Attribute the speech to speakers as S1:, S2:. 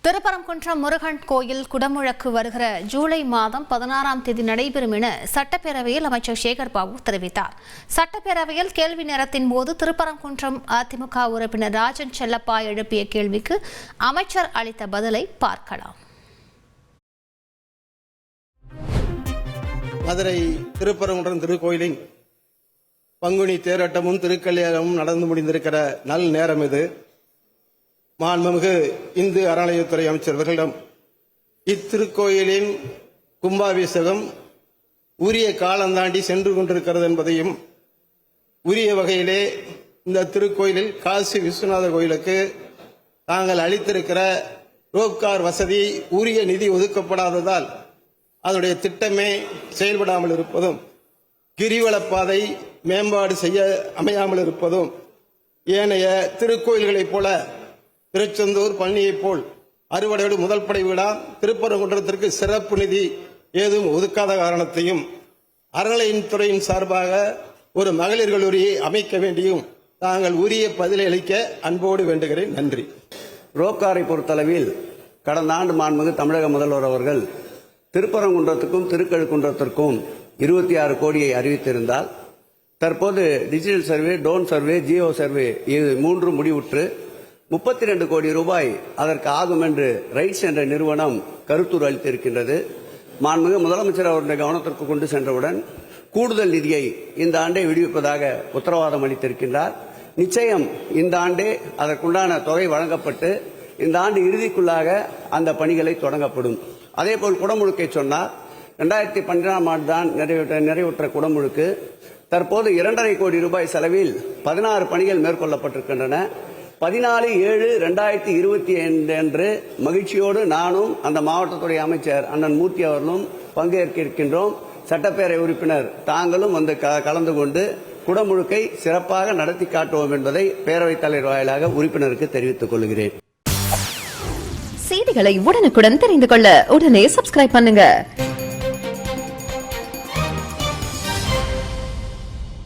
S1: திருப்பரங்குன்றம் முருகன் கோயில் குடமுழக்கு வருகிற ஜூலை மாதம் 16ஆம் தேதி நடைபெறும் என சட்டப்பேரவையில் அமைச்சர் சேகர் பாபு தெரிவித்தார். சட்டப்பேரவையில் கேள்வி நேரத்தின் போது திருப்பரங்குன்றம் அதிமுக உறுப்பினர் ராஜன் செல்லப்பா எழுப்பிய கேள்விக்கு அமைச்சர் அளித்த பதிலை பார்க்கலாம்.
S2: மதுரை திருப்பரங்குன்றம் திருக்கோயிலின் பங்குனி தேரோட்டமும் திருக்கல்யாணமும் நடந்து முடிந்திருக்கிற நல் நேரம் இது. மாண்புமிகு இந்து அறநிலையத்துறை அமைச்சர் அவர்களிடம் இத்திருக்கோயிலின் கும்பாபிஷேகம் உரிய காலம் தாண்டி சென்று கொண்டிருக்கிறது என்பதையும், உரிய வகையிலே இந்த திருக்கோயிலில் காசி விஸ்வநாதர் கோயிலுக்கு தாங்கள் அளித்திருக்கிற ரோப்கார் வசதி உரிய நிதி ஒதுக்கப்படாததால் அதனுடைய திட்டமே செயல்படாமல் இருப்பதும், கிரிவலப்பாதை மேம்பாடு செய்ய அமையாமல் இருப்பதும், ஏனைய திருக்கோயில்களைப் போல திருச்செந்தூர் பழனியைப் போல் அறுவடையோடு முதல் படை விழா திருப்பரங்குன்றத்திற்கு சிறப்பு நிதி ஏதும் ஒதுக்காத காரணத்தையும், அறநிலையத்துறையின் சார்பாக ஒரு மகளிர் கல்லூரியை அமைக்க வேண்டியும் தாங்கள் உரிய பதிலை அளிக்க அன்போடு வேண்டுகிறேன். நன்றி.
S3: ரோப்காரை பொறுத்தளவில் கடந்த ஆண்டு மாண்புமிகு தமிழக முதல்வர் அவர்கள் திருப்பரங்குன்றத்துக்கும் திருக்கழுக்குன்றத்திற்கும் 26 கோடியை அறிவித்திருந்தால், தற்போது digital survey, drone survey, Jio survey இது 3 முடிவுற்று 32 கோடி ரூபாய் அதற்கு ஆகும் என்று ரைட்ஸ் என்ற நிறுவனம் கருத்துரு அளித்திருக்கின்றது. மாண்புமிகு முதலமைச்சர் அவருடைய கவனத்திற்கு கொண்டு சென்றவுடன் கூடுதல் நிதியை இந்த ஆண்டே விடுவிப்பதாக உத்தரவாதம் அளித்திருக்கின்றார். நிச்சயம் இந்த ஆண்டே அதற்குண்டான தொகை வழங்கப்பட்டு இந்த ஆண்டு இறுதிக்குள்ளாக அந்த பணிகளை தொடங்கப்படும். அதேபோல் குடமுழுக்கை சொன்னார். 2012ஆம் ஆண்டு தான் நிறைவுற்ற குடமுழுக்கு. தற்போது 2.5 கோடி ரூபாய் செலவில் 16 பணிகள் மேற்கொள்ளப்பட்டிருக்கின்றன. 14/7/2025 அன்று மகிழ்ச்சியோடு நானும் அந்த மாவட்டத்துறை அமைச்சர் அண்ணன் மூர்த்தி அவர்களும் பங்கேற்க இருக்கின்றோம். சட்டப்பேரவை உறுப்பினர் தாங்களும் வந்து கலந்து கொண்டு குடமுழுக்கை சிறப்பாக நடத்தி காட்டுவோம் என்பதை பேரவைத் தலைவர் வாயிலாக உறுப்பினருக்கு தெரிவித்துக் கொள்கிறேன்.
S4: செய்திகளை உடனுக்குடன் தெரிந்து கொள்ள உடனே சப்ஸ்கிரைப் பண்ணுங்க.